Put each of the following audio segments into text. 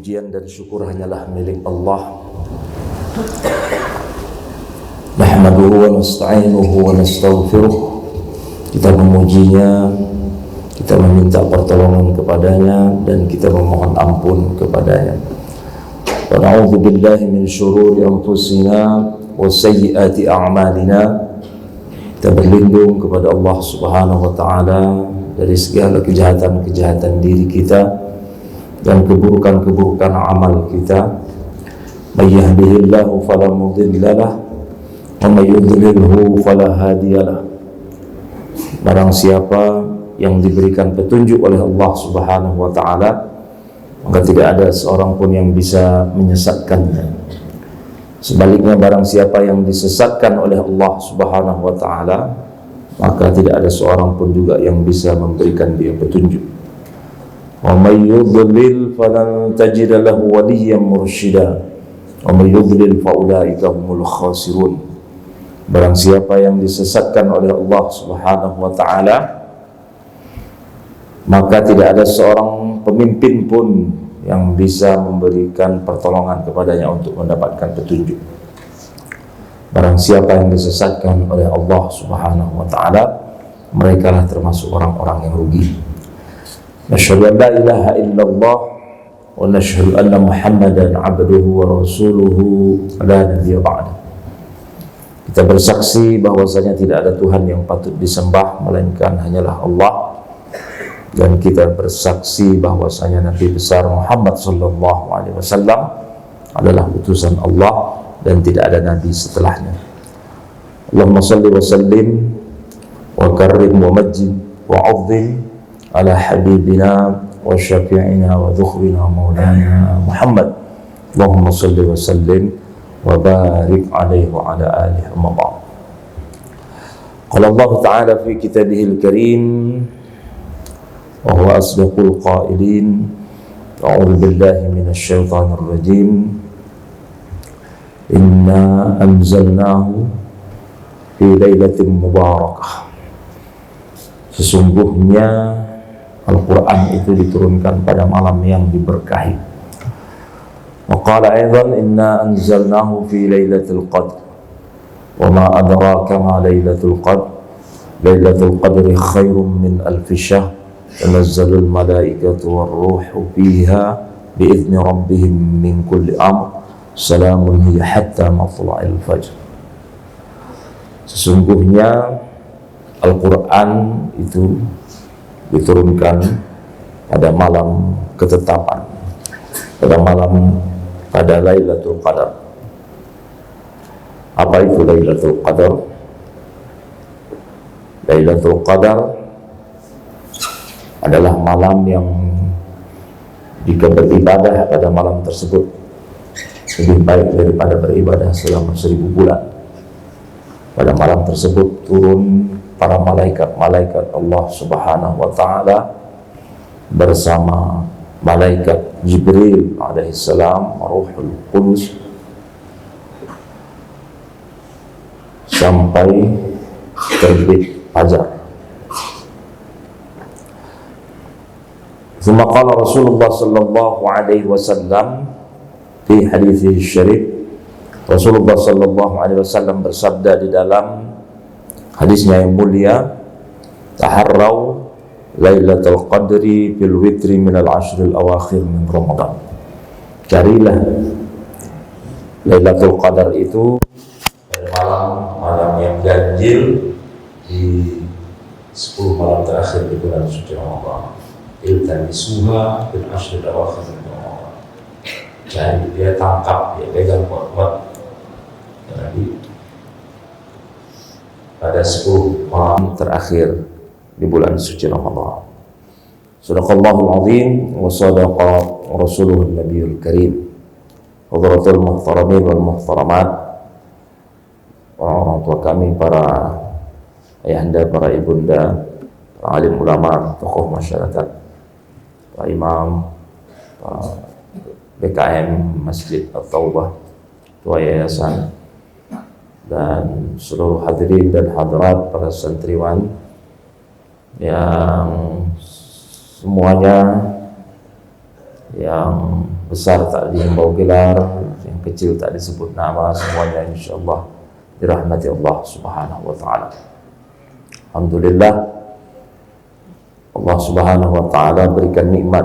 pujian dan syukur hanyalah milik Allah. Nahmaduhu wa nasta'inuhu wa nastaghfiruh. Kita memujinya, kita meminta pertolongan kepadanya, dan kita memohon ampun kepadanya. Wa na'udzu billahi min syururi anfusina wa sayyiati a'malina. Kita berlindung kepada Allah Subhanahu wa taala dari segala kejahatan-kejahatan diri kita dan keburukan-keburukan amal kita. May yahdihillahu fala mudilla lahu wa may yudlilhu fala hadiyalah. Barang siapa yang diberikan petunjuk oleh Allah Subhanahu wa taala, maka tidak ada seorang pun yang bisa menyesatkannya. Sebaliknya, barang siapa yang disesatkan oleh Allah Subhanahu wa taala, maka tidak ada seorang pun juga yang bisa memberikan dia petunjuk. Wa may yudlil falan tajid lahu waliyyan mursyida wa may yudlil fa ulaika humul khasirun. Barang siapa yang disesatkan oleh Allah Subhanahu wa taala, maka tidak ada seorang pemimpin pun yang bisa memberikan pertolongan kepadanya untuk mendapatkan petunjuk. Barang siapa yang disesatkan oleh Allah Subhanahu wa taala, merekalah termasuk orang-orang yang rugi. Nasyhadu an la ilaha illallah wa nasyhadu anna Muhammadan abduhu wa rasuluhu la nabiyya ba'da. Kita bersaksi bahwasanya tidak ada Tuhan yang patut disembah melainkan hanyalah Allah, dan kita bersaksi bahwasanya Nabi besar Muhammad sallallahu alaihi wasallam adalah utusan Allah dan tidak ada nabi setelahnya. Allahumma shalli wa sallim wa karrim wa majjid wa 'azzim ala habibina wa syafi'ina wa dhukhrina maulana Muhammad. Allahumma shalli wa sallim wa barik alaihi wa ala alihi wa ba'd. Qala Allah ta'ala fi kitabihil karim wa huwa asdaqul qailin. A'udzu billahi minasy syaithanir rajim. Inna anzalnahu fi lailatin mubarakah. Sesungguhnya Al-Quran itu diturunkan pada malam yang diberkahi. Wa qala aidan inna anzalnahu fi lailatul qadr wa ma adraka ma lailatul qadr. Lailatul qadri khairum min alf syahr. Tanazzalul malaikatu war ruhu fiha bi idzni rabbihim min kulli amr. Salamun hiya hatta matla'il fajr. Sesungguhnya Al-Quran itu diturunkan pada malam ketetapan, pada Lailatul Qadar. Apa itu Lailatul Qadar? Lailatul Qadar adalah malam yang jika beribadah pada malam tersebut lebih baik daripada beribadah selama 1000 bulan. Pada malam tersebut turun para malaikat Allah Subhanahu wa taala bersama malaikat Jibril alaihissalam, Ruhul Qudus, sampai terbit fajar. Tsumma qala Rasulullah sallallahu alaihi wasallam fi hadits syarif. Rasulullah sallallahu alaihi wasallam bersabda di dalam hadisnya yang mulia, taharrau Lailatul Qadri fil witri minal ashril awakhir min Ramadan. Carilah Lailatul Qadar itu pada malam yang ganjil di 10 malam terakhir di bulan suci Ramadan. Iltamisuha fil ashril awakhir min Ramadan. Jadi dia tangkap, dia pegang kuat-kuat. Jadi pada 10 malam terakhir di bulan suci Ramadan. Sadaqallahul azim wa sadaqa rasuluhun nabiyul karim. Hadratul muhtaramin wal muhtaramat, orang tua kami, para ayahanda, para ibunda, para alim ulama, tokoh masyarakat, para imam, para BKM Masjid At-Taubah, Ketua Yayasan, dan seluruh hadirin dan hadirat, para santriwan yang semuanya yang besar tak dihimbau gelar, yang kecil tak disebut nama, semuanya insyaallah dirahmati Allah Subhanahu wa taala. Alhamdulillah, Allah Subhanahu wa taala berikan nikmat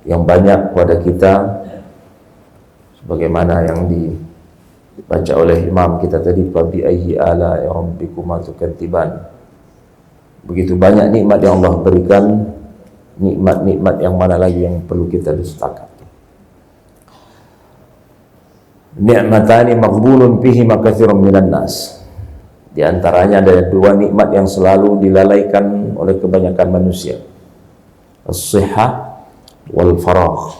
yang banyak kepada kita sebagaimana yang dibaca oleh imam kita tadi, fa bi ayyi ala rabbikuma tukadziban. Begitu banyak nikmat yang Allah berikan, nikmat-nikmat yang mana lagi yang perlu kita dustakan. Ni'matani maghbulun fihi makatsirun minan nas. Di antaranya ada dua nikmat yang selalu dilalaikan oleh kebanyakan manusia. As-sihhah wal faragh,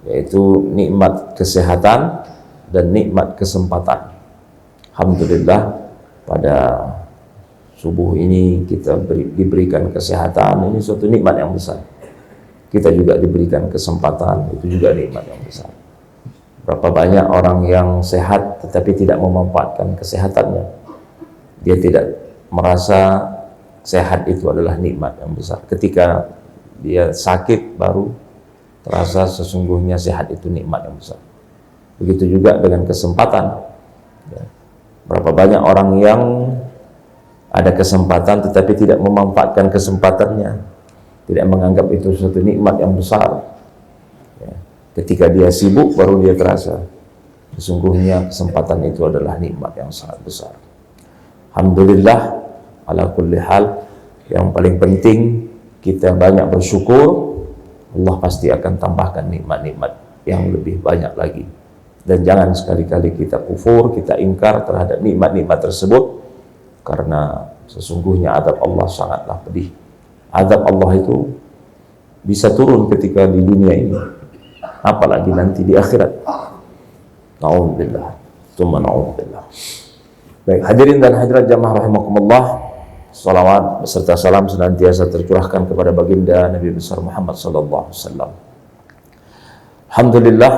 yaitu nikmat kesehatan dan nikmat kesempatan. Alhamdulillah, pada subuh ini kita diberikan kesehatan, ini suatu nikmat yang besar. Kita juga diberikan kesempatan, itu juga nikmat yang besar. Berapa banyak orang yang sehat tetapi tidak memanfaatkan kesehatannya. Dia tidak merasa sehat itu adalah nikmat yang besar. Ketika dia sakit baru terasa sesungguhnya sehat itu nikmat yang besar. Begitu juga dengan kesempatan. Berapa banyak orang yang ada kesempatan tetapi tidak memanfaatkan kesempatannya, tidak menganggap itu suatu nikmat yang besar. Ketika dia sibuk baru dia terasa sesungguhnya kesempatan itu adalah nikmat yang sangat besar. Alhamdulillah ala kulli hal, yang paling penting kita banyak bersyukur, Allah pasti akan tambahkan nikmat-nikmat yang lebih banyak lagi. Dan jangan sekali-kali kita kufur, kita ingkar terhadap nikmat-nikmat tersebut, karena sesungguhnya azab Allah sangatlah pedih. Azab Allah itu bisa turun ketika di dunia ini, apalagi nanti di akhirat. Na'udzubillah, tsumma na'udzubillah. Baik, hadirin dan hadirat jamaah rahimakumullah, salawat beserta salam senantiasa tercurahkan kepada baginda Nabi besar Muhammad sallallahu alaihi wasallam. Alhamdulillah,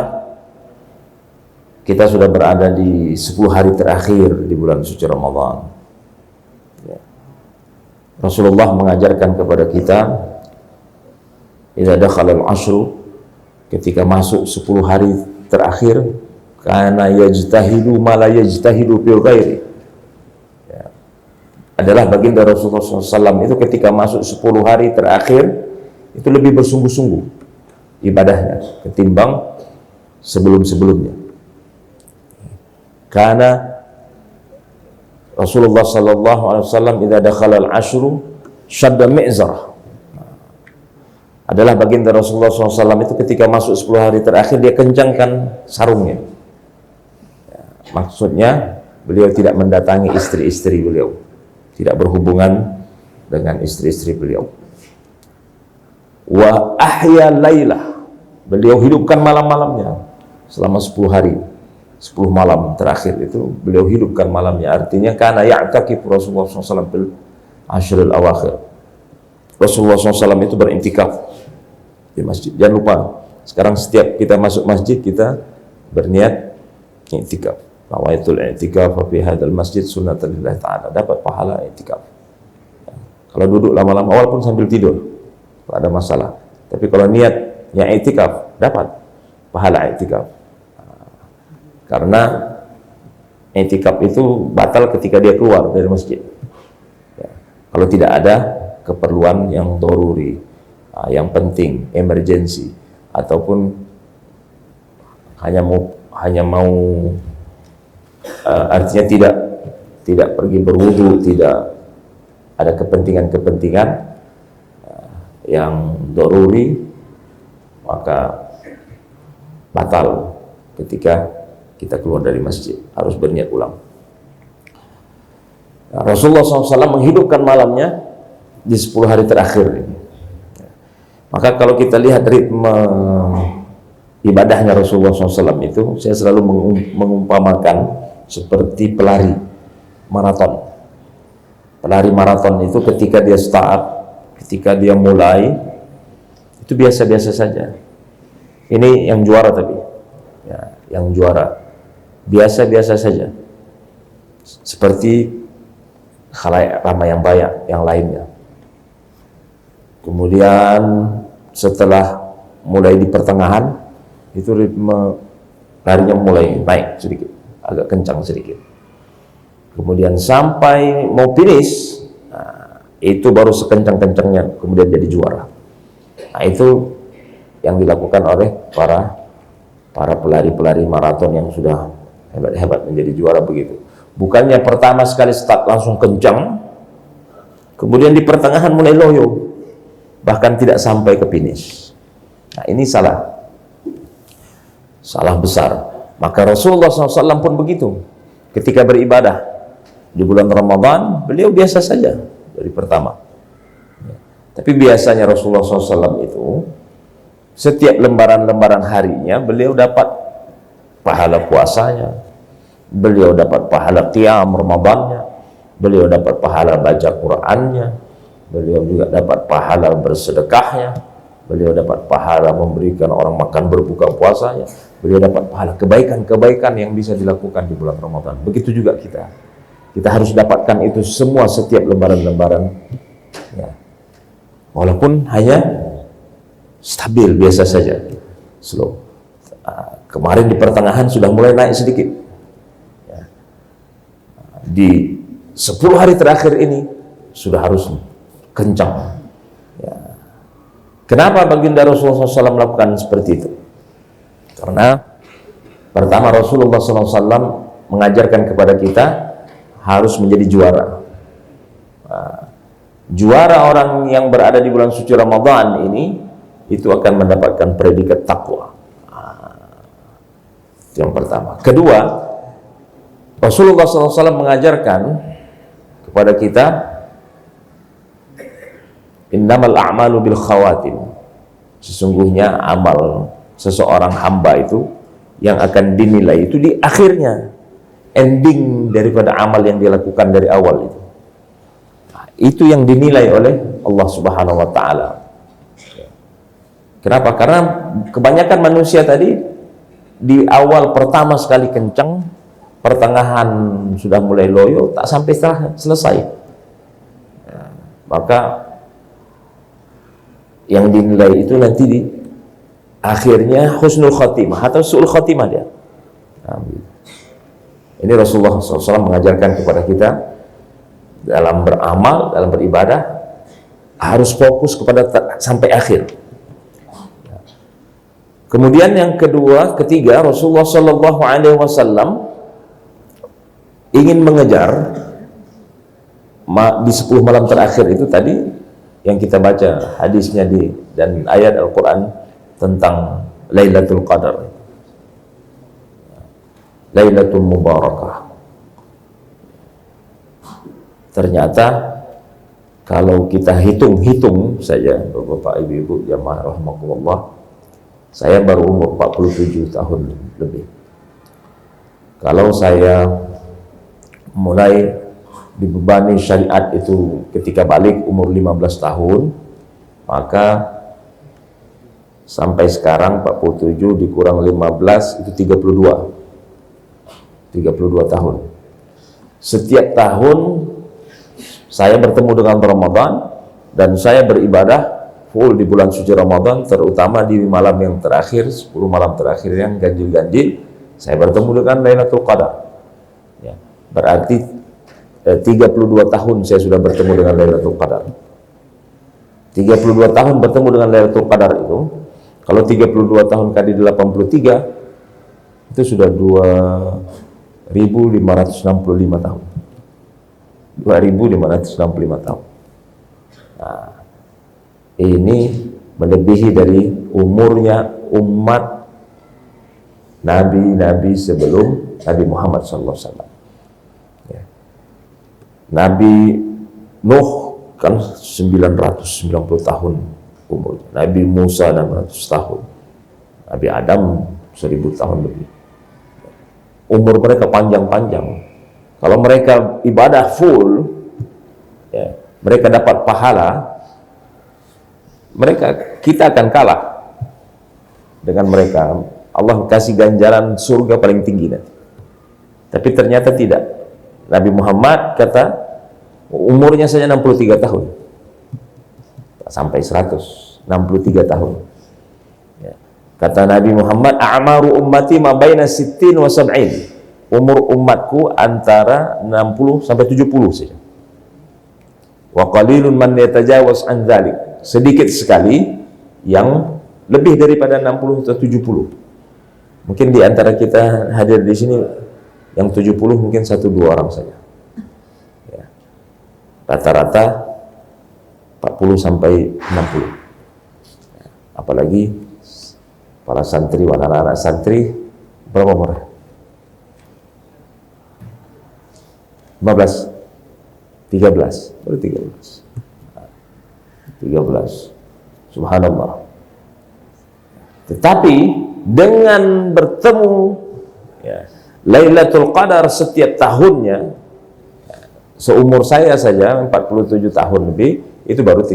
kita sudah berada di 10 hari terakhir di bulan suci Ramadan. Rasulullah mengajarkan kepada kita, idza dakhala al-ashru, ketika masuk 10 hari terakhir, kana yajtahidu ma la yajtahidu fil ghairi. Adalah baginda Rasulullah SAW itu ketika masuk 10 hari terakhir itu lebih bersungguh-sungguh ibadahnya ketimbang sebelum-sebelumnya. Karena Rasulullah SAW idza dakhala al-ashru syadda mi'zarah. Adalah baginda Rasulullah SAW itu ketika masuk 10 hari terakhir dia kencangkan sarungnya. Maksudnya beliau tidak mendatangi istri-istri beliau, tidak berhubungan dengan istri-istri beliau. Wa ahya lailah, beliau hidupkan malam-malamnya selama 10 hari, 10 malam terakhir itu beliau hidupkan malamnya. Artinya karena ya'takif Rasulullah SAW bil ashril awakhir. Rasulullah SAW itu berintikaf di masjid. Jangan lupa, sekarang setiap kita masuk masjid kita berniat i'tikaf. Nawaitul i'tikaf fi hadzal masjid sunnatullah ta'ala, dapat pahala i'tikaf. Kalau duduk lama-lama walaupun sambil tidur tidak ada masalah. Tapi kalau niat yang i'tikaf dapat pahala i'tikaf. Karena i'tikaf itu batal ketika dia keluar dari masjid. Kalau tidak ada keperluan yang doruri, yang penting, emergency, ataupun hanya mau artinya tidak pergi berwudu, tidak ada kepentingan-kepentingan yang doruri, maka batal ketika kita keluar dari masjid, harus berniat ulang. Rasulullah SAW menghidupkan malamnya di 10 hari terakhir ini. Maka kalau kita lihat ritme ibadahnya Rasulullah SAW itu, saya selalu mengumpamakan seperti pelari maraton. Pelari maraton itu ketika dia start, ketika dia mulai, itu biasa-biasa saja. Ini yang juara tapi, ya, yang juara biasa-biasa saja, seperti khalayak ramai yang banyak yang lainnya. Kemudian setelah mulai di pertengahan, itu ritme larinya mulai naik sedikit, agak kencang sedikit. Kemudian sampai mau finish, nah, itu baru sekencang-kencangnya kemudian jadi juara. Nah, itu yang dilakukan oleh para pelari-pelari maraton yang sudah hebat-hebat menjadi juara begitu. Bukannya pertama sekali start langsung kencang, kemudian di pertengahan mulai loyo, bahkan tidak sampai ke finish. Nah, ini salah besar. Maka Rasulullah SAW pun begitu. Ketika beribadah di bulan Ramadan, beliau biasa saja dari pertama. Tapi biasanya Rasulullah SAW itu setiap lembaran-lembaran harinya beliau dapat pahala puasanya, beliau dapat pahala qiyam Ramadannya, beliau dapat pahala baca Qur'annya, beliau juga dapat pahala bersedekahnya, beliau dapat pahala memberikan orang makan berbuka puasanya, beliau dapat pahala kebaikan-kebaikan yang bisa dilakukan di bulan Ramadan. Begitu juga kita harus dapatkan itu semua setiap lembaran-lembaran ya. Walaupun hanya stabil biasa saja, slow. Kemarin di pertengahan sudah mulai naik sedikit ya. Di 10 hari terakhir ini sudah harus kencang ya. Kenapa baginda Rasulullah SAW melakukan seperti itu? Karena pertama Rasulullah SAW mengajarkan kepada kita harus menjadi juara. Juara orang yang berada di bulan suci Ramadan ini itu akan mendapatkan predikat takwa. Yang pertama. Kedua, Rasulullah SAW mengajarkan kepada kita innamal a'malu bil khawatim. Sesungguhnya amal seseorang hamba itu yang akan dinilai itu di akhirnya, ending daripada amal yang dilakukan dari awal itu. Itu yang dinilai oleh Allah Subhanahu wa taala. Kenapa? Karena kebanyakan manusia tadi di awal pertama sekali kencang, pertengahan sudah mulai loyo, tak sampai selesai. Ya, maka yang dinilai itu nanti di akhirnya husnul khotimah atau su'ul khotimah dia. Ini Rasulullah SAW mengajarkan kepada kita dalam beramal, dalam beribadah harus fokus kepada sampai akhir. Kemudian yang ketiga Rasulullah SAW ingin mengejar di 10 malam terakhir itu tadi yang kita baca hadisnya dan ayat Al-Quran tentang Lailatul Qadar, Lailatul Mubarakah. Ternyata kalau kita hitung-hitung saja, Bapak Ibu jamaah rahimakumullah, saya baru umur 47 tahun lebih. Kalau saya mulai dibebani syariat itu ketika balik umur 15 tahun, maka sampai sekarang 47 dikurang 15 itu 32 tahun. Setiap tahun saya bertemu dengan Ramadan dan saya beribadah full di bulan suci Ramadan, terutama di malam yang terakhir, 10 malam terakhir yang ganjil-ganjil, saya bertemu dengan Lailatul Qadar ya, berarti 32 tahun saya sudah bertemu dengan Lailatul Qadar. 32 tahun bertemu dengan Lailatul Qadar itu, kalau 32 tahun kali 83 itu sudah 2565 tahun. 2565 tahun. Nah, ini melebihi dari umurnya umat nabi-nabi sebelum Nabi Muhammad SAW. Ya. Nabi Nuh kan 990 tahun umurnya, Nabi Musa 600 tahun, Nabi Adam 1000 tahun lebih. Umur mereka panjang-panjang. Kalau mereka ibadah full, ya, mereka dapat pahala, kita akan kalah dengan mereka. Allah kasih ganjaran surga paling tinggi nanti. Tapi ternyata tidak. Nabi Muhammad kata umurnya saja 63 tahun, tak sampai 100, 63 tahun. Ya. Kata Nabi Muhammad, a'maru ummati ma baina sittin wa sab'in. Umur umatku antara 60 sampai 70 saja. Wa qalilun man yatajawaz an dzalik. Sedikit sekali yang lebih daripada 60 atau 70. Mungkin di antara kita hadir di sini yang 70 mungkin 1-2 orang saja. Ya. Rata-rata 40 sampai 60. Ya. Apalagi para santri, anak-anak santri berapa umur? 15, 13, baru 13. 13. Subhanallah. Tetapi dengan bertemu ya, Lailatul Qadar setiap tahunnya, seumur saya saja 47 tahun lebih, itu baru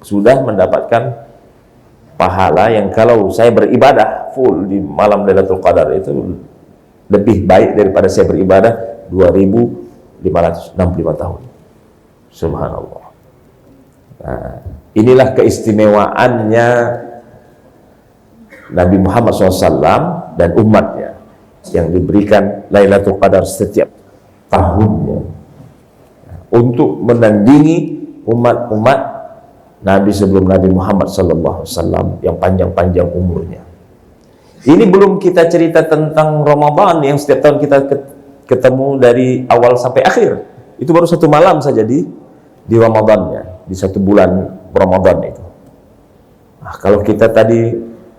sudah mendapatkan pahala yang kalau saya beribadah full di malam Lailatul Qadar itu lebih baik daripada saya beribadah 2565 tahun. Subhanallah. Nah, inilah keistimewaannya Nabi Muhammad SAW dan umatnya yang diberikan Lailatul Qadar setiap tahunnya untuk menandingi umat-umat Nabi sebelum Nabi Muhammad SAW yang panjang-panjang umurnya. Ini belum kita cerita tentang Ramadan yang setiap tahun kita ketemu dari awal sampai akhir. Itu baru 1 malam saja di Ramadannya, di 1 bulan Ramadan itu. Nah, kalau kita tadi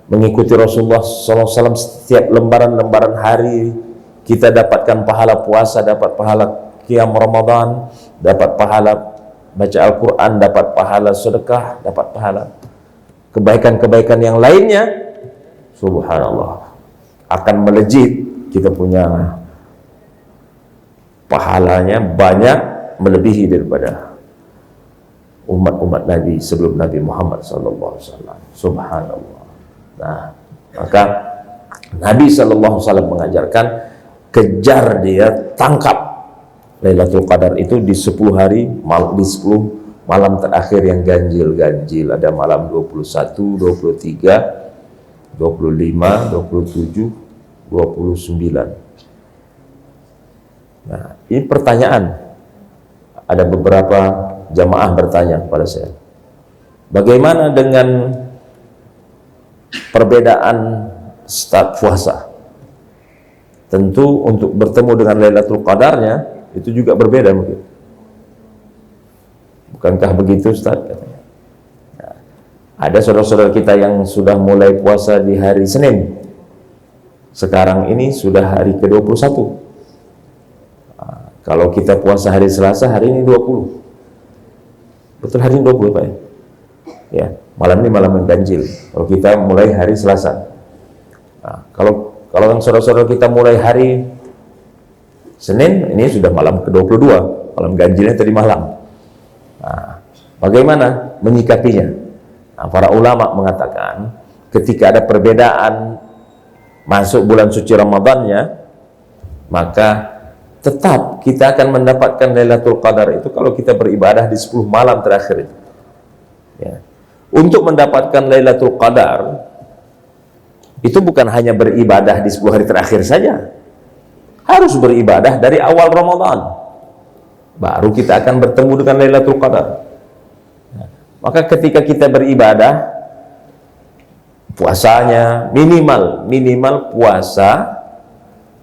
mengikuti Rasulullah SAW setiap lembaran-lembaran hari, kita dapatkan pahala puasa, dapat pahala qiyam Ramadan, dapat pahala baca Al-Quran, dapat pahala sedekah, dapat pahala kebaikan-kebaikan yang lainnya. Subhanallah, akan melejit, kita punya pahalanya banyak melebihi daripada umat-umat Nabi sebelum Nabi Muhammad SAW. Subhanallah. Nah, maka Nabi SAW mengajarkan, kejar dia, tangkap Lailatul Qadar itu di 10 hari, di 10 malam terakhir yang ganjil-ganjil. Ada malam 21, 23, 25, 27, 29. Nah, ini pertanyaan. Ada beberapa jamaah bertanya kepada saya, bagaimana dengan perbedaan start puasa? Tentu untuk bertemu dengan Lailatul Qadarnya itu juga berbeda mungkin. Bukankah begitu, Ustaz? Katanya. Nah, ada saudara-saudara kita yang sudah mulai puasa di hari Senin. Sekarang ini sudah hari ke-21. Nah, kalau kita puasa hari Selasa, hari ini 20. Betul, hari ini 20 Pak ya? Ya, malam ini malam yang ganjil. Kalau kita mulai hari Selasa. Nah, kalau yang saudara-saudara kita mulai hari Senin, ini sudah malam ke-22, malam ganjilnya tadi malam. Nah, bagaimana menyikapinya? Nah, para ulama mengatakan, ketika ada perbedaan masuk bulan suci Ramadannya, maka tetap kita akan mendapatkan Lailatul Qadar itu kalau kita beribadah di 10 malam terakhir itu. Ya. Untuk mendapatkan Lailatul Qadar itu bukan hanya beribadah di 10 hari terakhir saja, harus beribadah dari awal Ramadan, baru kita akan bertemu dengan Lailatul Qadar. Nah, maka ketika kita beribadah, puasanya minimal puasa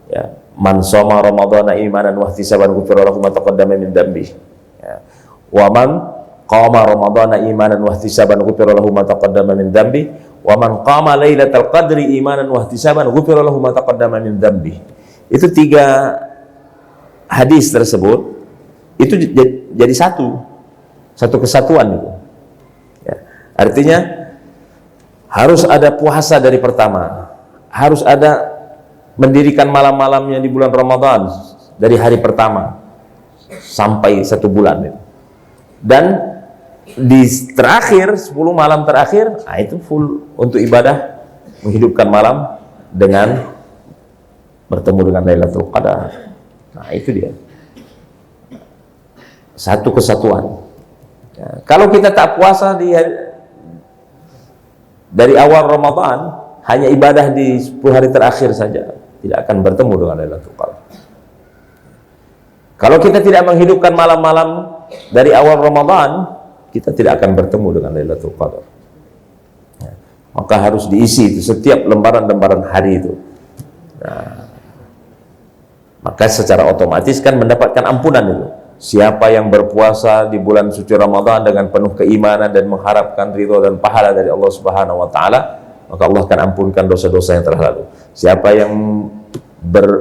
ya, man shoma ramadhana imanan wa ihtisaban ghufira lahu ma taqaddama min dhanbi, ya. Wa man qama ramadhana imanan wa ihtisaban ghufira lahu ma taqaddama min dhanbi wa man qama lailatal qadri imanan wa ihtisaban ghufira lahu ma taqaddama min dhanbi. Itu 3 hadis tersebut itu jadi satu kesatuan itu. Ya. Artinya harus ada puasa dari pertama, harus ada mendirikan malam-malamnya di bulan Ramadan dari hari pertama sampai 1 bulan itu. Dan di terakhir 10 malam terakhir, nah itu full untuk ibadah, menghidupkan malam dengan bertemu dengan Lailatul Qadar. Nah itu dia, satu kesatuan. Ya, kalau kita tak puasa dari awal Ramadan hanya ibadah di 10 hari terakhir saja, tidak akan bertemu dengan Lailatul Qadar. Kalau kita tidak menghidupkan malam-malam dari awal Ramadan, kita tidak akan bertemu dengan Lailatul Qadar. Maka harus diisi itu setiap lembaran-lembaran hari itu. Nah, maka secara otomatis kan mendapatkan ampunan itu. Siapa yang berpuasa di bulan suci Ramadan dengan penuh keimanan dan mengharapkan ridho dan pahala dari Allah Subhanahu wa taala, maka Allah akan ampunkan dosa-dosa yang telah lalu.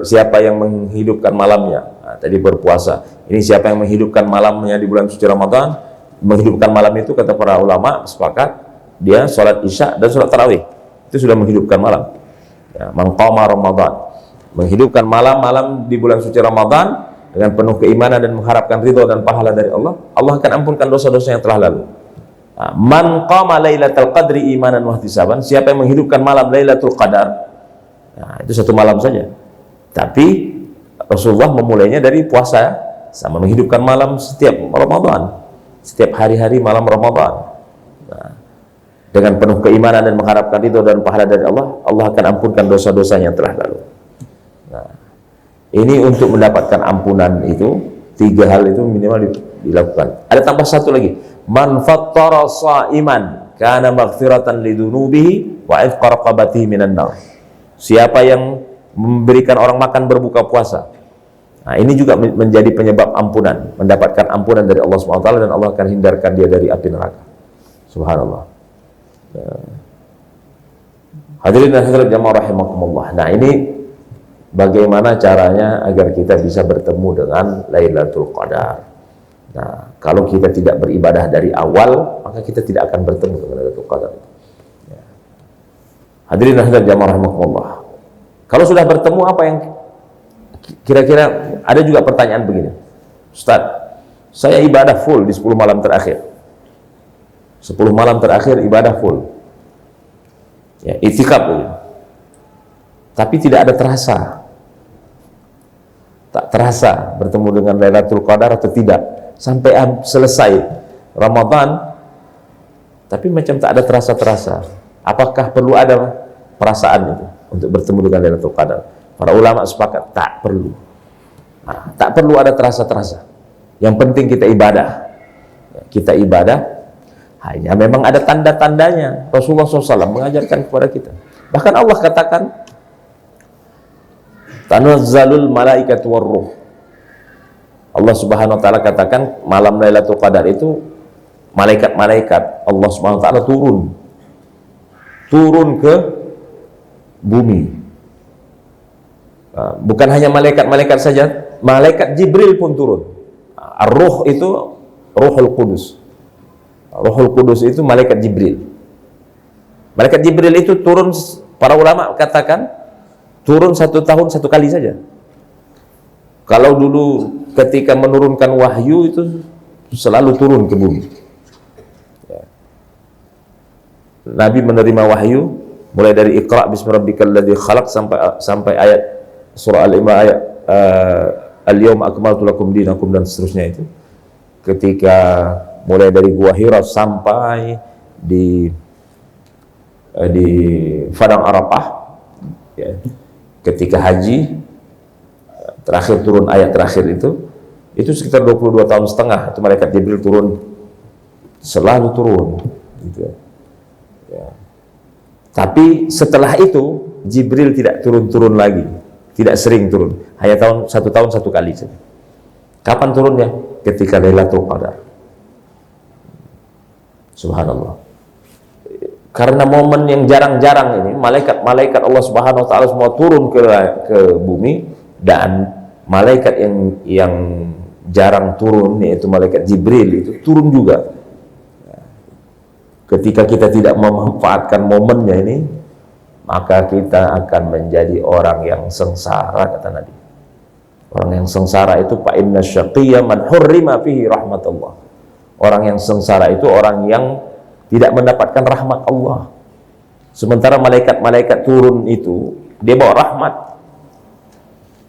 Siapa yang menghidupkan malamnya, nah, tadi berpuasa. Ini siapa yang menghidupkan malamnya di bulan suci Ramadan, menghidupkan malam itu kata para ulama sepakat dia sholat isya dan sholat tarawih, itu sudah menghidupkan malam. Ya, man qama Ramadan, menghidupkan malam-malam di bulan suci Ramadan dengan penuh keimanan dan mengharapkan ridho dan pahala dari Allah, Allah akan ampunkan dosa-dosa yang telah lalu. Nah, man qama lailatul qadri imanan wa ihtisaban, siapa yang menghidupkan malam Lailatul Qadar, nah, itu satu malam saja. Tapi Rasulullah memulainya dari puasa, sama menghidupkan malam setiap Ramadan, setiap hari-hari malam Ramadan. Nah, dengan penuh keimanan dan mengharapkan ridho dan pahala dari Allah, Allah akan ampunkan dosa-dosanya yang telah lalu. Nah, ini untuk mendapatkan ampunan itu, 3 hal itu minimal dilakukan. Ada tambah satu lagi, man fattara sha'iman kana maghfiratan lidunubihi wa itqa raqabatihi minan nar. Siapa yang memberikan orang makan berbuka puasa, nah ini juga menjadi penyebab ampunan, mendapatkan ampunan dari Allah SWT, dan Allah akan hindarkan dia dari api neraka. Subhanallah. Hadirin dan hadirat jamaah rahimakumullah. Nah, ini bagaimana caranya agar kita bisa bertemu dengan Lailatul Qadar. Nah, kalau kita tidak beribadah dari awal, maka kita tidak akan bertemu dengan Lailatul Qadar. Ya. Hadirin dan hadirat jamaah rahimakumullah. Kalau sudah bertemu, apa yang kira-kira, ada juga pertanyaan begini, Ustaz, saya ibadah full di 10 malam terakhir. 10 malam terakhir ibadah full, ya, itikaf gitu. Tapi tidak ada terasa, tak terasa bertemu dengan Lailatul Qadar atau tidak, sampai selesai Ramadan, tapi macam tak ada terasa-terasa. Apakah perlu ada perasaan itu untuk bertemu dengan Lailatul Qadar? Para ulama sepakat tak perlu. Nah, tak perlu ada terasa-terasa. Yang penting kita ibadah. Kita ibadah. Hanya memang ada tanda-tandanya. Rasulullah SAW mengajarkan kepada kita. Bahkan Allah katakan, tanazzalul malaikatu warruh. Allah Subhanahu wa taala katakan malam Lailatul Qadar itu malaikat-malaikat Allah Subhanahu wa taala turun ke bumi. Bukan hanya malaikat-malaikat saja, malaikat Jibril pun turun. Ar-Ruh itu Ruhul Qudus. Ruhul Qudus itu malaikat Jibril. Malaikat Jibril itu turun, para ulama katakan turun 1 tahun 1 kali saja. Kalau dulu ketika menurunkan wahyu itu selalu turun ke bumi. Nabi menerima wahyu mulai dari Iqra bismi rabbikal ladzi khalaq sampai ayat surah Al-Imran ayat al-yawma akmaltu lakum dinakum dan seterusnya itu. Ketika mulai dari Gua Hira sampai di Padang Arafah, ya, ketika haji terakhir turun ayat terakhir itu sekitar 22 tahun setengah itu malaikat Jibril turun, selalu turun gitu ya. Tapi setelah itu Jibril tidak turun-turun lagi, tidak sering turun, hanya 1 tahun 1 kali saja. Kapan turunnya? Ketika Lailatul Qadar. Subhanallah. Karena momen yang jarang-jarang ini, malaikat-malaikat Allah Subhanahu wa taala semua turun ke bumi, dan malaikat yang jarang turun, yaitu malaikat Jibril, itu turun juga. Ketika kita tidak memanfaatkan momennya ini, maka kita akan menjadi orang yang sengsara, kata Nabi. Orang yang sengsara itu fa inna syaqiyya man hurrima fihi rahmatullah. Orang yang sengsara itu orang yang tidak mendapatkan rahmat Allah. Sementara malaikat-malaikat turun itu dia bawa rahmat.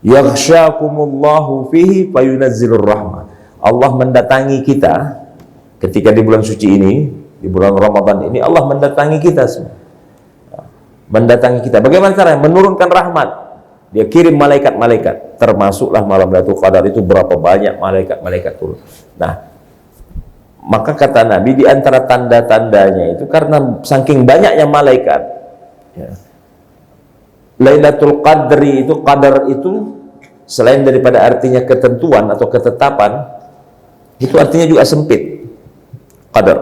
Yaghsyakumullahu fihi fayunazzilur rahmah. Allah mendatangi kita ketika di bulan suci ini, di bulan Ramadan ini, Allah mendatangi kita semua. mendatangi kita. Bagaimana caranya? Menurunkan rahmat. Dia kirim malaikat-malaikat. Termasuklah malam Lailatul Qadar itu berapa banyak malaikat-malaikat turun. Nah, maka kata Nabi di antara tanda-tandanya itu karena saking banyaknya malaikat. Ya. Lailatul Qadri itu, qadar itu selain daripada artinya ketentuan atau ketetapan, itu artinya juga sempit. Qadar.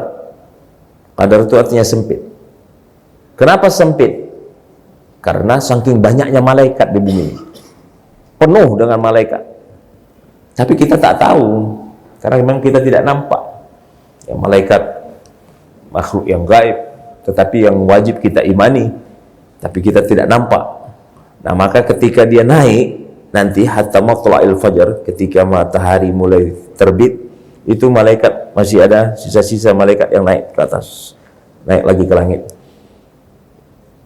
Qadar itu artinya sempit. Kenapa sempit? Karena saking banyaknya malaikat di bumi, penuh dengan malaikat. Tapi kita tak tahu, karena memang kita tidak nampak. Ya, malaikat makhluk yang gaib, tetapi yang wajib kita imani, tapi kita tidak nampak. Nah, maka ketika dia naik nanti hatta matla'il fajar, ketika matahari mulai terbit, itu malaikat masih ada sisa-sisa malaikat yang naik ke atas, naik lagi ke langit.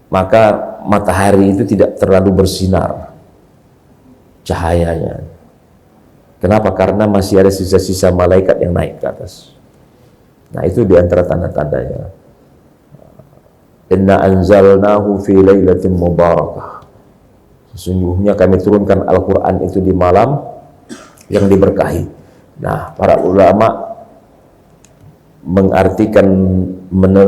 Maka matahari itu tidak terlalu bersinar cahayanya. Kenapa? Karena masih ada sisa-sisa malaikat yang naik ke atas. Nah, itu diantara tanda-tandanya. Inna anzalnahu fi lailatin mubarakah. Sesungguhnya kami turunkan Al-Quran itu di malam yang diberkahi. Nah, para ulama mengartikan,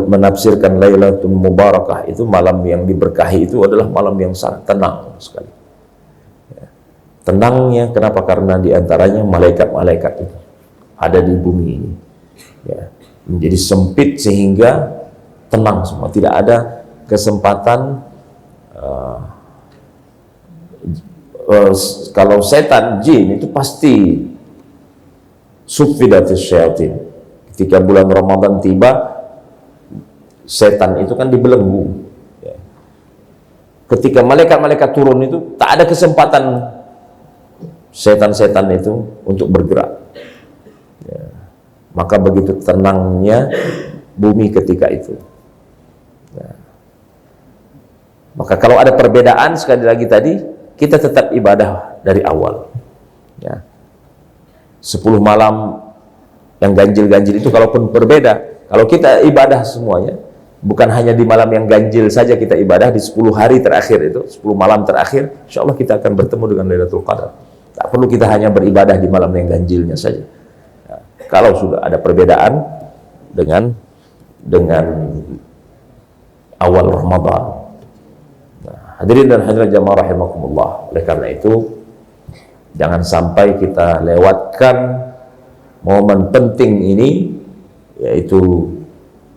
menafsirkan Lailatul Mubarakah itu malam yang diberkahi itu adalah malam yang sangat tenang sekali. Ya. Tenangnya kenapa? Karena diantaranya malaikat-malaikat itu ada di bumi ini. Ya. Menjadi sempit sehingga tenang semua, tidak ada kesempatan. Kalau setan, jin itu pasti suffidatis syayatin. Ketika bulan Ramadan tiba, setan itu kan dibelenggu. Ya. Ketika malaikat-malaikat turun itu, tak ada kesempatan setan-setan itu untuk bergerak. Ya. Maka begitu tenangnya bumi ketika itu. Ya. Maka kalau ada perbedaan sekali lagi tadi, kita tetap ibadah dari awal. Ya. 10 malam yang ganjil-ganjil itu kalaupun berbeda, kalau kita ibadah semuanya, bukan hanya di malam yang ganjil saja kita ibadah, di 10 hari terakhir itu, 10 malam terakhir, insya Allah kita akan bertemu dengan Lailatul Qadar. Tak perlu kita hanya beribadah di malam yang ganjilnya saja. Ya, kalau sudah ada perbedaan dengan awal Ramadan. Nah, hadirin dan hadirat jamaah rahimakumullah. Oleh karena itu, jangan sampai kita lewatkan momen penting ini, yaitu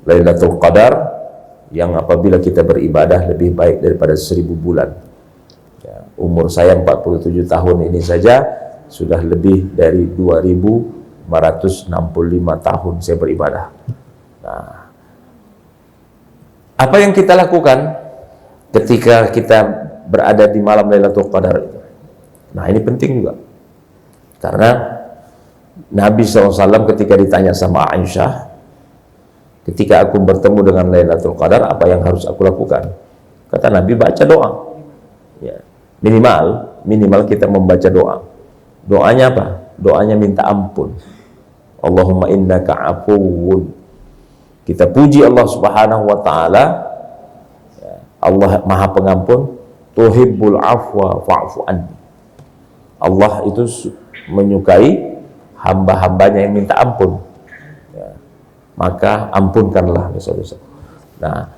Lailatul Qadar, yang apabila kita beribadah lebih baik daripada 1000 bulan. Ya, umur saya 47 tahun ini saja sudah lebih dari 2565 tahun saya beribadah. Nah, apa yang kita lakukan ketika kita berada di malam Lailatul Qadar itu? Nah, ini penting juga, karena Nabi SAW ketika ditanya sama Aisyah, ketika aku bertemu dengan Lailatul Qadar, apa yang harus aku lakukan? Kata Nabi, baca doa. Ya, minimal kita membaca doa. Doanya apa? Doanya minta ampun. Allahumma innaka afuwun. Kita puji Allah Subhanahu wa Ta'ala. Allah Maha Pengampun. Tuhibbul afwa fa'fu anni. Allah itu menyukai hamba-hambanya yang minta ampun, ya, maka ampunkanlah dosa-dosa. Nah,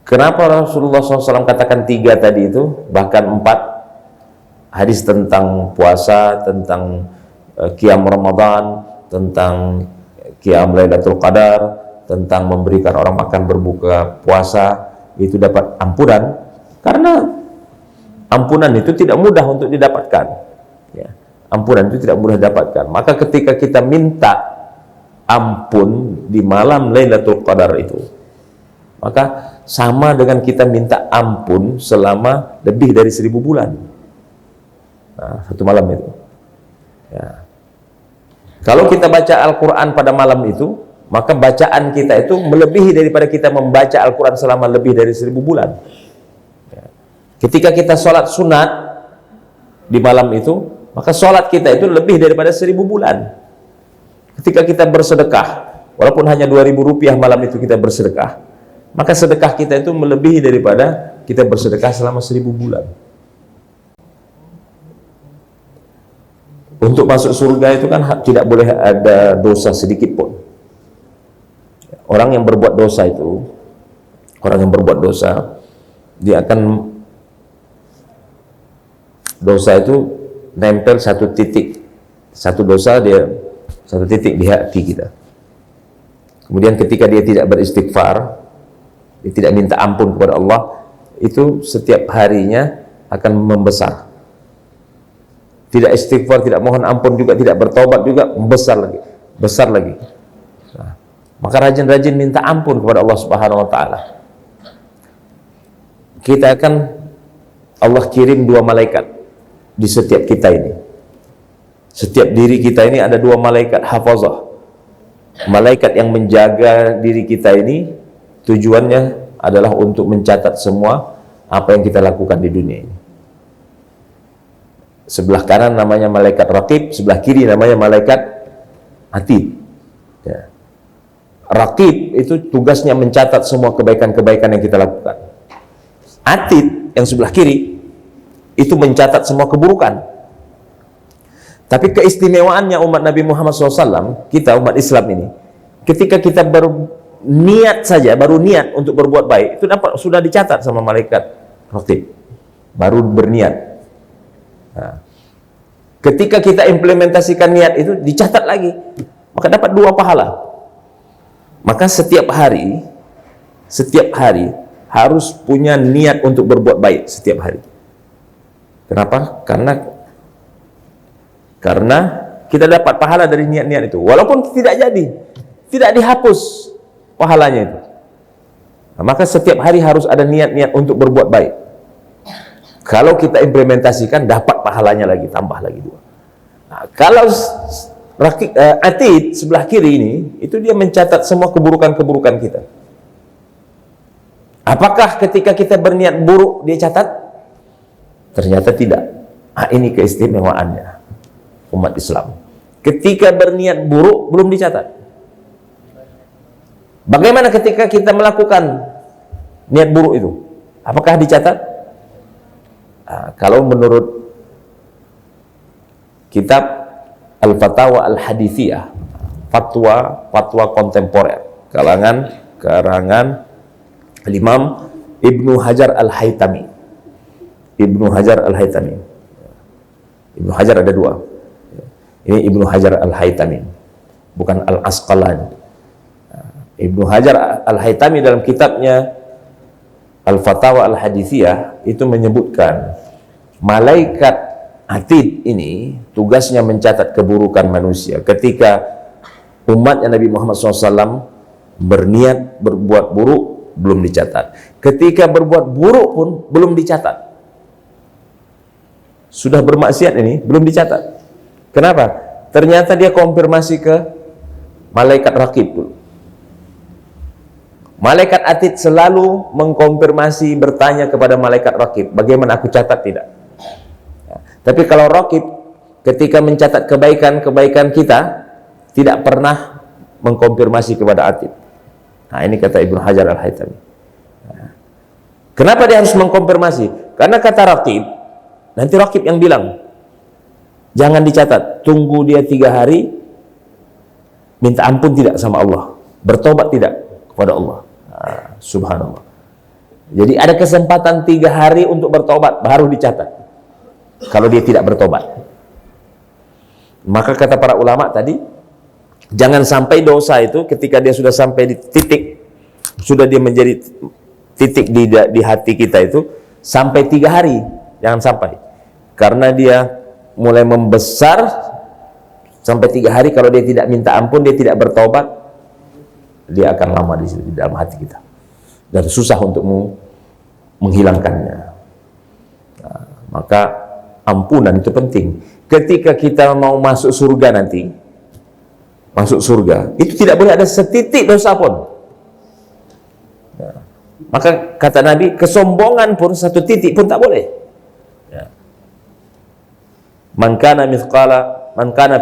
kenapa Rasulullah SAW katakan 3 tadi itu, bahkan 4 hadis tentang puasa, tentang qiyam Ramadan, tentang qiyam Lailatul Qadar, tentang memberikan orang makan berbuka puasa, itu dapat ampunan, karena ampunan itu tidak mudah untuk didapatkan. Ya. Ampunan itu tidak mudah didapatkan. Maka ketika kita minta ampun di malam Lailatul Qadar itu, maka sama dengan kita minta ampun selama lebih dari 1000 bulan. Nah, satu malam itu. Ya. Kalau kita baca Al-Quran pada malam itu, maka bacaan kita itu melebihi daripada kita membaca Al-Quran selama lebih dari 1000 bulan. Ya. Ketika kita sholat sunat di malam itu, maka sholat kita itu lebih daripada 1000 bulan. Ketika kita bersedekah, walaupun hanya 2000 rupiah malam itu kita bersedekah, Maka sedekah kita itu melebihi daripada kita bersedekah selama 1000 bulan. Untuk masuk surga itu kan tidak boleh ada dosa sedikit pun. Orang yang berbuat dosa itu, orang yang berbuat dosa, dia akan dosa itu nempel satu titik, satu dosa dia satu titik di hati kita. Kemudian ketika dia tidak beristighfar, dia tidak minta ampun kepada Allah, itu setiap harinya akan membesar. Tidak istighfar, tidak mohon ampun juga, tidak bertobat juga, membesar lagi, besar lagi. Nah, maka rajin-rajin minta ampun kepada Allah Subhanahu wa taala. Kita akan Allah kirim 2 malaikat di setiap kita ini. Setiap diri kita ini ada 2 malaikat hafazah. Malaikat yang menjaga diri kita ini tujuannya adalah untuk mencatat semua apa yang kita lakukan di dunia ini. Sebelah kanan namanya malaikat raqib, sebelah kiri namanya malaikat atid. Ya. Raqib itu tugasnya mencatat semua kebaikan-kebaikan yang kita lakukan. Atid yang sebelah kiri itu mencatat semua keburukan. Tapi keistimewaannya umat Nabi Muhammad SAW, kita umat Islam ini, ketika kita baru niat saja, baru niat untuk berbuat baik, itu sudah dicatat sama malaikat raqib. Baru berniat. Nah, ketika kita implementasikan niat itu, dicatat lagi, maka dapat 2 pahala. Maka setiap hari harus punya niat untuk berbuat baik setiap hari. Kenapa? Karena kita dapat pahala dari niat-niat itu, walaupun tidak jadi, tidak dihapus pahalanya itu. Nah, maka setiap hari harus ada niat-niat untuk berbuat baik. Kalau kita implementasikan, dapat pahalanya lagi, tambah lagi 2. Nah, kalau atid sebelah kiri ini, itu dia mencatat semua keburukan-keburukan kita. Apakah ketika kita berniat buruk dia catat? Ternyata tidak. Nah, ini keistimewaannya umat Islam. Ketika berniat buruk belum dicatat. Bagaimana ketika kita melakukan niat buruk itu? Apakah dicatat? Nah, kalau menurut kitab Al-Fatawa Al-Hadithiyah, fatwa kontemporer, karangan Imam Ibnu Hajar Al-Haytami. Ibnu Hajar Al-Haytami. Ibnu Hajar ada 2. Ini Ibnu Hajar Al-Haytami, bukan Al-Asqalani. Ibnu Hajar Al-Haytami dalam kitabnya Al-Fatawa Al-Hadithiyah itu menyebutkan malaikat atid ini tugasnya mencatat keburukan manusia. Ketika umatnya Nabi Muhammad SAW berniat berbuat buruk, belum dicatat. Ketika berbuat buruk pun belum dicatat. Sudah bermaksiat ini belum dicatat. Kenapa? Ternyata dia konfirmasi ke malaikat raqib dulu. Malaikat atid selalu mengkonfirmasi, bertanya kepada malaikat raqib, bagaimana aku catat tidak? Ya. Tapi kalau raqib ketika mencatat kebaikan-kebaikan kita, tidak pernah mengkonfirmasi kepada atid. Nah, ini kata Ibnu Hajar Al-Haytami. Ya. Kenapa dia harus mengkonfirmasi? Karena kata raqib, nanti raqib yang bilang, jangan dicatat, tunggu dia 3 hari, minta ampun tidak sama Allah, bertobat tidak kepada Allah. Nah, subhanallah. Jadi ada kesempatan 3 hari untuk bertobat, baru dicatat. Kalau dia tidak bertobat, maka kata para ulama tadi, jangan sampai dosa itu ketika dia sudah sampai di titik, sudah dia menjadi titik di hati kita itu, sampai 3 hari, jangan sampai. Karena dia mulai membesar sampai 3 hari, kalau dia tidak minta ampun, dia tidak bertobat, dia akan lama di dalam hati kita dan susah untuk menghilangkannya. Nah, maka ampunan itu penting. Ketika kita mau masuk surga nanti, masuk surga itu tidak boleh ada setitik dosa pun. Nah, maka kata Nabi, kesombongan pun 1 titik pun tak boleh. Man kana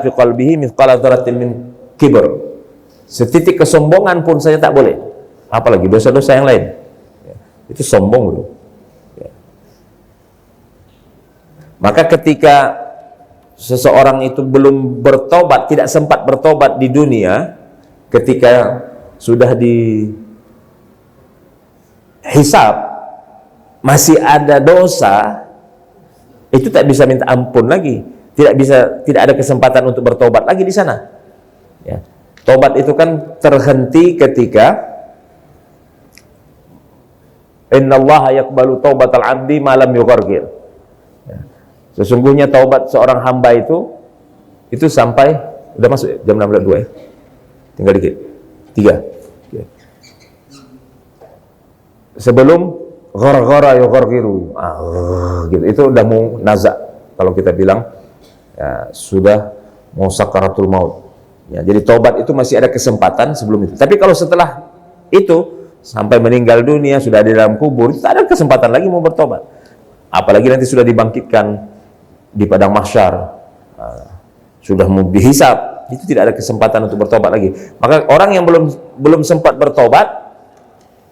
fi qalbihi mithqala dzarratin min kibr. Setitik kesombongan pun saja tak boleh. apalagi dosa-dosa yang lain. Ya, itu sombong loh. Ya. Maka ketika seseorang itu belum bertobat, tidak sempat bertobat di dunia, ketika sudah dihisab masih ada dosa, itu tak bisa minta ampun lagi, tidak ada kesempatan untuk bertobat lagi di sana. Ya. Tobat itu kan terhenti ketika innallaha yaqbalu taubatal 'abdi ma lam yughargir. Ya. Sesungguhnya taubat seorang hamba itu sampai, udah masuk ya? Jam 6.02 ya? Tinggal dikit. 3. Okay. Sebelum ghar-ghara yughargiru. Gitu. Itu udah mau nazak. Kalau kita bilang ya, sudah mau sakaratul maut. Ya, jadi taubat itu masih ada kesempatan sebelum itu. Tapi kalau setelah itu sampai meninggal dunia, sudah di dalam kubur, tak ada kesempatan lagi mau bertobat. Apalagi nanti sudah dibangkitkan di padang mahsyar, sudah mau dihisab, itu tidak ada kesempatan untuk bertobat lagi. Maka orang yang belum sempat bertobat,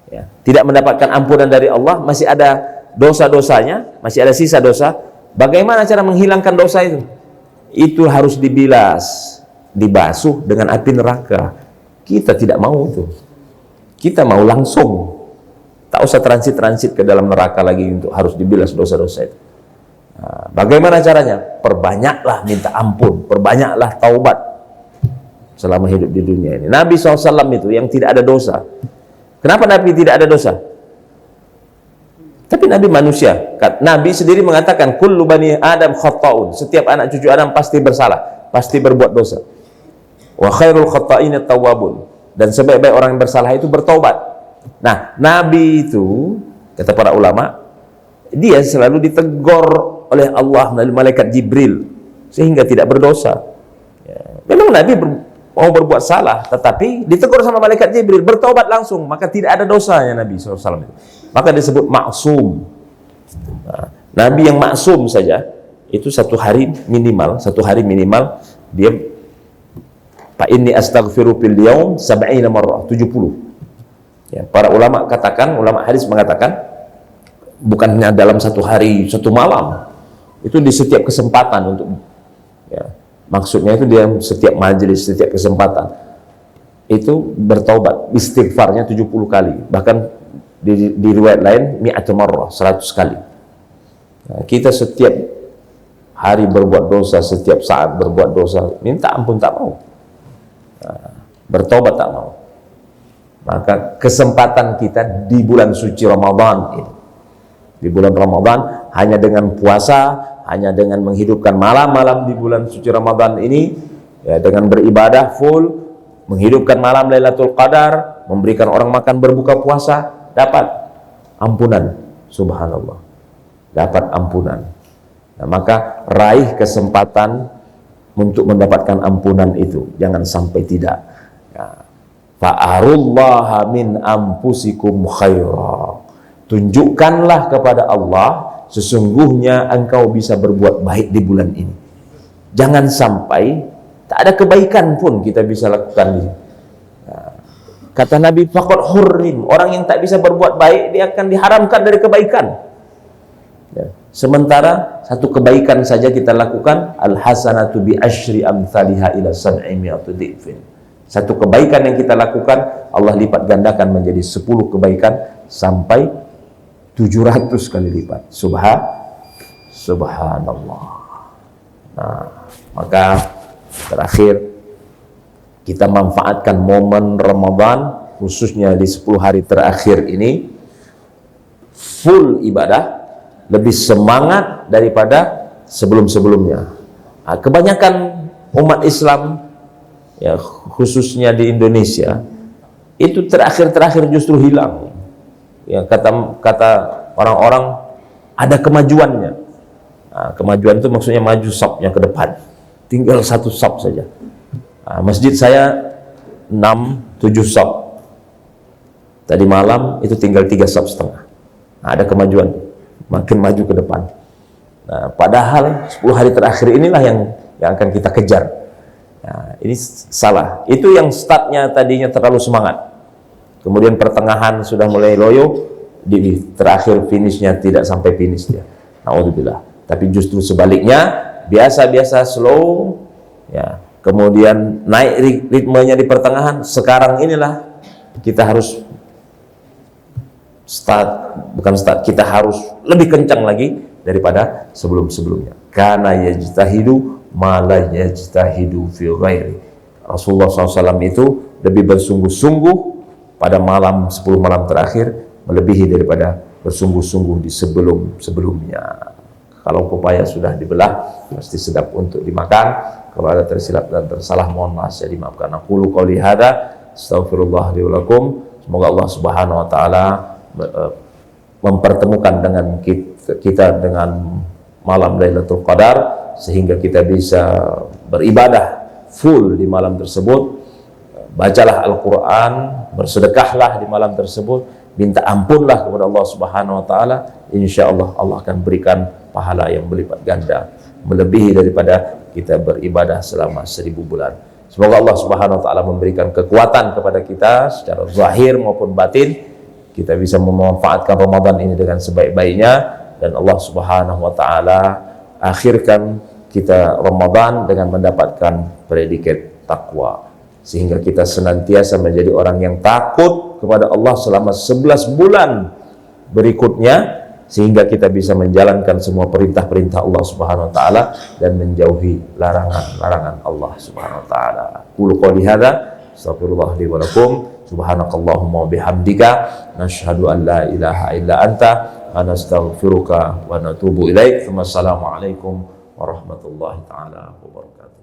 ya, tidak mendapatkan ampunan dari Allah, masih ada dosa-dosanya, masih ada sisa dosa. Bagaimana cara menghilangkan dosa itu? Itu harus dibilas, dibasuh dengan api neraka. Kita tidak mau itu. Kita mau langsung, tak usah transit-transit ke dalam neraka lagi untuk harus dibilas dosa-dosa itu. Nah, bagaimana caranya? Perbanyaklah minta ampun, perbanyaklah taubat selama hidup di dunia ini. Nabi SAW itu yang tidak ada dosa. Kenapa Nabi tidak ada dosa? Tapi Nabi manusia. Nabi sendiri mengatakan, kullu bani Adam khata'un. Setiap anak cucu Adam pasti bersalah, pasti berbuat dosa. Wa khairul khata'in at-tawwabun. Dan sebaik-baik orang yang bersalah itu bertobat. Nah, Nabi itu, kata para ulama, dia selalu ditegur oleh Allah melalui malaikat Jibril sehingga tidak berdosa. Ya, memang Nabi mau berbuat salah, tetapi ditegur sama malaikat Jibril, bertobat langsung, maka tidak ada dosanya Nabi SAW itu. Maka disebut maksum. Nah, Nabi yang maksum saja itu satu hari minimal dia fa inni astaghfiru fil yaum 70 marrah, 70. Ya, para ulama hadis mengatakan bukan hanya dalam satu hari, satu malam. Itu di setiap kesempatan untuk, ya, maksudnya itu dia setiap majelis, setiap kesempatan itu bertaubat, istighfarnya 70 kali, bahkan di riwayat lain mi'atu marrah, 100 kali. Nah, kita setiap hari berbuat dosa, setiap saat berbuat dosa, minta ampun tak mau, bertobat tak mau. Maka kesempatan kita di bulan suci Ramadan ini, di bulan Ramadan, hanya dengan puasa, hanya dengan menghidupkan malam-malam di bulan suci Ramadan ini, ya, dengan beribadah full, menghidupkan malam Lailatul Qadar, memberikan orang makan berbuka puasa, dapat ampunan. Subhanallah, dapat ampunan. Nah, maka raih kesempatan untuk mendapatkan ampunan itu, jangan sampai tidak. Ya. Fa'arullaha min ampusikum khaira. Tunjukkanlah kepada Allah sesungguhnya engkau bisa berbuat baik di bulan ini. Jangan sampai tak ada kebaikan pun kita bisa lakukan. Nah, kata Nabi, faqad hurrim, orang yang tak bisa berbuat baik dia akan diharamkan dari kebaikan. Ya. Sementara satu kebaikan saja kita lakukan, al hasanatu bi asyri amsalha ila sab'i mi'ati dhifin. Satu kebaikan yang kita lakukan, Allah lipat gandakan menjadi 10 kebaikan sampai 700 kali lipat. Subhanallah. Nah, maka terakhir kita manfaatkan momen Ramadan, khususnya di 10 hari terakhir ini, full ibadah, lebih semangat daripada sebelum-sebelumnya. Nah, kebanyakan umat Islam, ya, khususnya di Indonesia, itu terakhir-terakhir justru hilang. Ya, kata orang-orang ada kemajuannya. Nah, kemajuan itu maksudnya maju safnya ke depan, tinggal satu saf saja. Nah, masjid saya 6-7 saf, tadi malam itu tinggal 3 saf setengah. Nah, ada kemajuan, makin maju ke depan. Nah, padahal 10 hari terakhir inilah yang akan kita kejar. Nah, ini salah. Itu yang startnya tadinya terlalu semangat, kemudian pertengahan sudah mulai loyo, di terakhir finishnya tidak sampai finish dia. Naudzubillah. Tapi justru sebaliknya, biasa-biasa slow, ya, kemudian naik ritmenya di pertengahan. Sekarang inilah kita harus kita harus lebih kencang lagi daripada sebelum-sebelumnya. Karena yajtahidu ma la yajtahidu fi ghairi. Rasulullah SAW itu lebih bersungguh-sungguh pada malam 10 malam terakhir, melebihi daripada bersungguh-sungguh di sebelum-sebelumnya. Kalau pepaya sudah dibelah, pasti sedap untuk dimakan. Kalau ada tersilap dan tersalah, mohon maaf saya dimaafkan. Aqulu qouli hadza, astaghfirullah li wa lakum. Semoga Allah Subhanahu wa taala mempertemukan dengan kita dengan malam Lailatul Qadar, sehingga kita bisa beribadah full di malam tersebut. Bacalah Al-Quran, bersedekahlah di malam tersebut, minta ampunlah kepada Allah Subhanahu wa taala. Insya Allah, Allah akan berikan pahala yang berlipat ganda, melebihi daripada kita beribadah selama 1000 bulan. Semoga Allah Subhanahu wa taala memberikan kekuatan kepada kita secara zahir maupun batin, kita bisa memanfaatkan Ramadan ini dengan sebaik-baiknya, dan Allah Subhanahu wa taala akhirkan kita Ramadan dengan mendapatkan predikat takwa, sehingga kita senantiasa menjadi orang yang takut kepada Allah selama 11 bulan berikutnya, sehingga kita bisa menjalankan semua perintah-perintah Allah Subhanahu wa taala dan menjauhi larangan-larangan Allah Subhanahu wa taala. Qul qouli hadza, astaghfirullah li wa lakum. Subhanakallahumma wa bihamdika, nasyhadu an la ilaha illa anta, nastaghfiruka wa natubu ilaik. Wassalamualaikum warahmatullahi taala wabarakatuh.